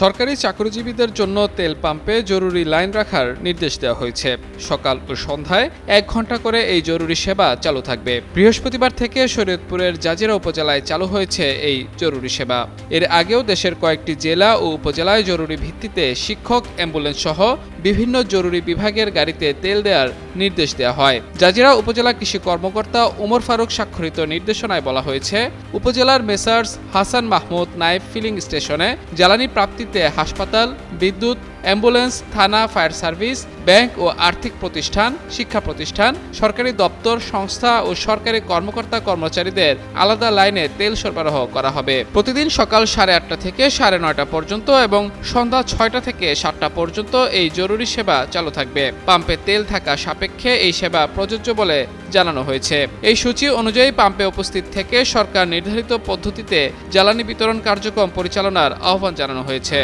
সরকারি চাকরিজীবীদের জন্য তেল পাম্পে জরুরি লাইন রাখার নির্দেশ দেওয়া হয়েছে। সকাল ও সন্ধ্যায় 1 ঘণ্টা করে এই জরুরি সেবা চালু থাকবে। বৃহস্পতিবার থেকে শরীয়তপুরের জাজিরা উপজেলায় চালু হয়েছে এই জরুরি সেবা। এর আগেও দেশের কয়েকটি জেলা ও উপজেলায় জরুরি ভিত্তিতে শিক্ষক, অ্যাম্বুলেন্স সহ বিভিন্ন জরুরি বিভাগের গাড়িতে তেল দেওয়ার নির্দেশ দেওয়া হয়। জাজিরা উপজেলা কৃষি কর্মকর্তা ওমর ফারুক স্বাক্ষরিত নির্দেশনায় বলা হয়েছে, উপজেলার মেসার্স হাসান মাহমুদ নায়েব ফিলিং স্টেশনে জ্বালানি প্রাপ্তিতে হাসপাতাল, বিদ্যুৎ, অ্যাম্বুলেন্স, থানা, ফায়ার সার্ভিস, ব্যাংক ও আর্থিক প্রতিষ্ঠান, শিক্ষা প্রতিষ্ঠান, সরকারি দপ্তর, সংস্থা ও সরকারি কর্মকর্তা কর্মচারীদের আলাদা লাইনে তেল সরবরাহ করা হবে। প্রতিদিন সকাল 8:30 থেকে 9:30 পর্যন্ত এবং সন্ধ্যা 6টা থেকে 7টা পর্যন্ত এই জরুরি সেবা চালু থাকবে। পাম্পে তেল থাকা সাপেক্ষে এই সেবা প্রযোজ্য বলে জানানো হয়েছে। এই সূচি অনুযায়ী পাম্পে উপস্থিত থেকে সরকার নির্ধারিত পদ্ধতিতে জ্বালানি বিতরণ কার্যক্রম পরিচালনার আহ্বান জানানো হয়েছে।